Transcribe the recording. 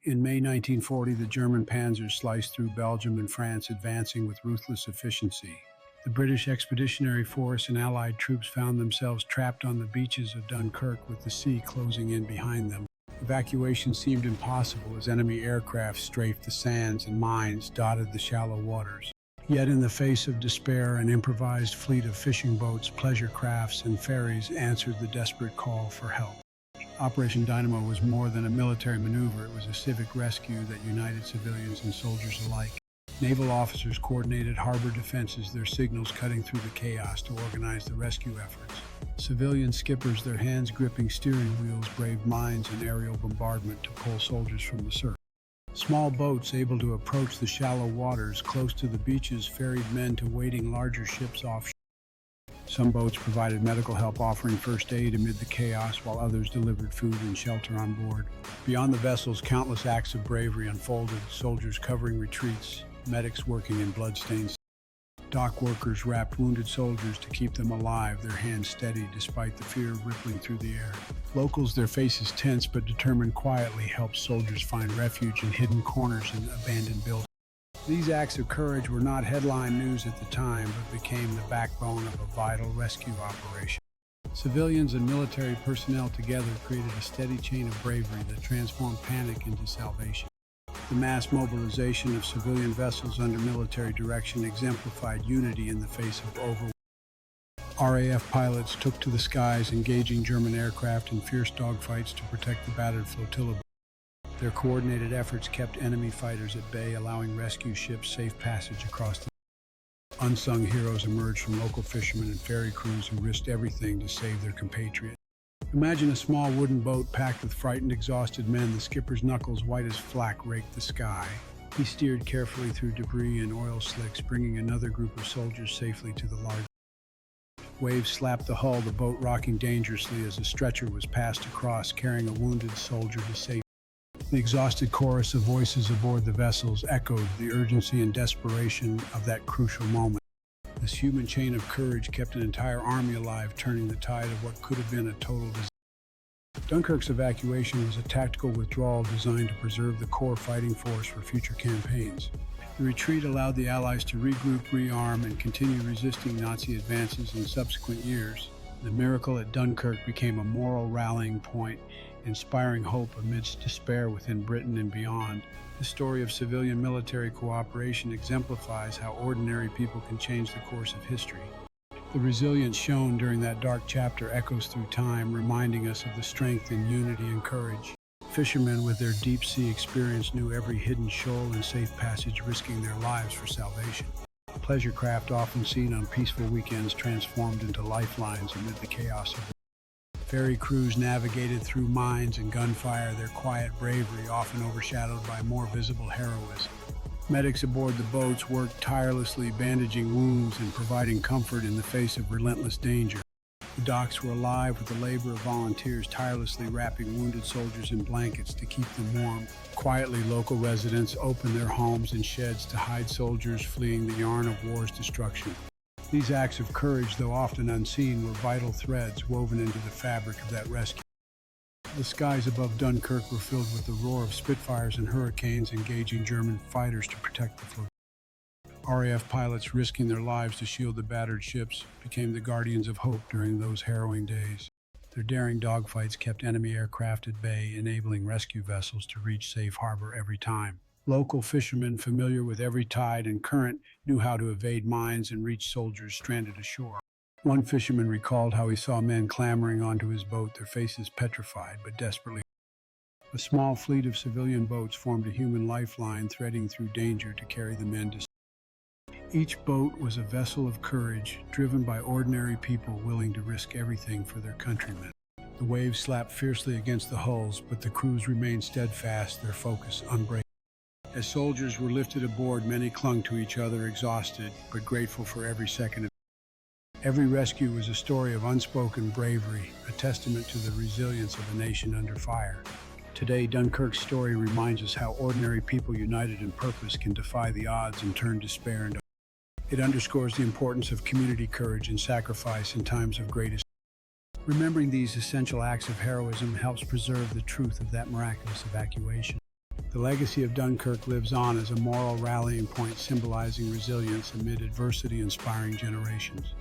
In May 1940, the German panzers sliced through Belgium and France, advancing with ruthless efficiency. The British Expeditionary Force and Allied troops found themselves trapped on the beaches of Dunkirk with the sea closing in behind them. Evacuation seemed impossible as enemy aircraft strafed the sands and mines dotted the shallow waters. Yet in the face of despair, an improvised fleet of fishing boats, pleasure crafts, and ferries answered the desperate call for help. Operation Dynamo was more than a military maneuver. It was a civic rescue that united civilians and soldiers alike. Naval officers coordinated harbor defenses, their signals cutting through the chaos to organize the rescue efforts. Civilian skippers, their hands gripping steering wheels, braved mines and aerial bombardment to pull soldiers from the surf. Small boats able to approach the shallow waters close to the beaches ferried men to waiting larger ships offshore. Some boats provided medical help, offering first aid amid the chaos, while others delivered food and shelter on board. Beyond the vessels, countless acts of bravery unfolded, soldiers covering retreats, medics working in bloodstains. Dock workers wrapped wounded soldiers to keep them alive, their hands steady despite the fear rippling through the air. Locals, their faces tense but determined, quietly helped soldiers find refuge in hidden corners and abandoned buildings. These acts of courage were not headline news at the time, but became the backbone of a vital rescue operation. Civilians and military personnel together created a steady chain of bravery that transformed panic into salvation. The mass mobilization of civilian vessels under military direction exemplified unity in the face of overwhelm. RAF pilots took to the skies, engaging German aircraft in fierce dogfights to protect the battered flotilla. Their coordinated efforts kept enemy fighters at bay, allowing rescue ships safe passage across the Unsung heroes emerged from local fishermen and ferry crews who risked everything to save their compatriots. Imagine a small wooden boat packed with frightened, exhausted men. The skipper's knuckles, white as flak, raked the sky. He steered carefully through debris and oil slicks, bringing another group of soldiers safely to the large. Waves slapped the hull, the boat rocking dangerously as a stretcher was passed across, carrying a wounded soldier to safety. The exhausted chorus of voices aboard the vessels echoed the urgency and desperation of that crucial moment. This human chain of courage kept an entire army alive, turning the tide of what could have been a total disaster. Dunkirk's evacuation was a tactical withdrawal designed to preserve the core fighting force for future campaigns. The retreat allowed the Allies to regroup, rearm, and continue resisting Nazi advances in subsequent years. The miracle at Dunkirk became a moral rallying point, inspiring hope amidst despair within Britain and beyond. The story of civilian-military cooperation exemplifies how ordinary people can change the course of history. The resilience shown during that dark chapter echoes through time, reminding us of the strength in unity and courage. Fishermen with their deep-sea experience knew every hidden shoal and safe passage, risking their lives for salvation. Pleasure craft, often seen on peaceful weekends, transformed into lifelines amid the chaos of ferry crews navigated through mines and gunfire, their quiet bravery often overshadowed by more visible heroism. Medics aboard the boats worked tirelessly, bandaging wounds and providing comfort in the face of relentless danger. The docks were alive with the labor of volunteers tirelessly wrapping wounded soldiers in blankets to keep them warm. Quietly, local residents opened their homes and sheds to hide soldiers fleeing the yarn of war's destruction. These acts of courage, though often unseen, were vital threads woven into the fabric of that rescue. The skies above Dunkirk were filled with the roar of Spitfires and Hurricanes engaging German fighters to protect the flotilla. RAF pilots, risking their lives to shield the battered ships, became the guardians of hope during those harrowing days. Their daring dogfights kept enemy aircraft at bay, enabling rescue vessels to reach safe harbor every time. Local fishermen, familiar with every tide and current, knew how to evade mines and reach soldiers stranded ashore. One fisherman recalled how he saw men clambering onto his boat, their faces petrified but desperately. A small fleet of civilian boats formed a human lifeline, threading through danger to carry the men to safety. Each boat was a vessel of courage, driven by ordinary people willing to risk everything for their countrymen. The waves slapped fiercely against the hulls, but the crews remained steadfast, their focus unbreakable. As soldiers were lifted aboard, many clung to each other, exhausted but grateful for every second. Every rescue was a story of unspoken bravery, a testament to the resilience of a nation under fire. Today, Dunkirk's story reminds us how ordinary people united in purpose can defy the odds and turn despair into hope. It underscores the importance of community courage and sacrifice in times of greatest. Remembering these essential acts of heroism helps preserve the truth of that miraculous evacuation. The legacy of Dunkirk lives on as a moral rallying point symbolizing resilience amid adversity, inspiring generations.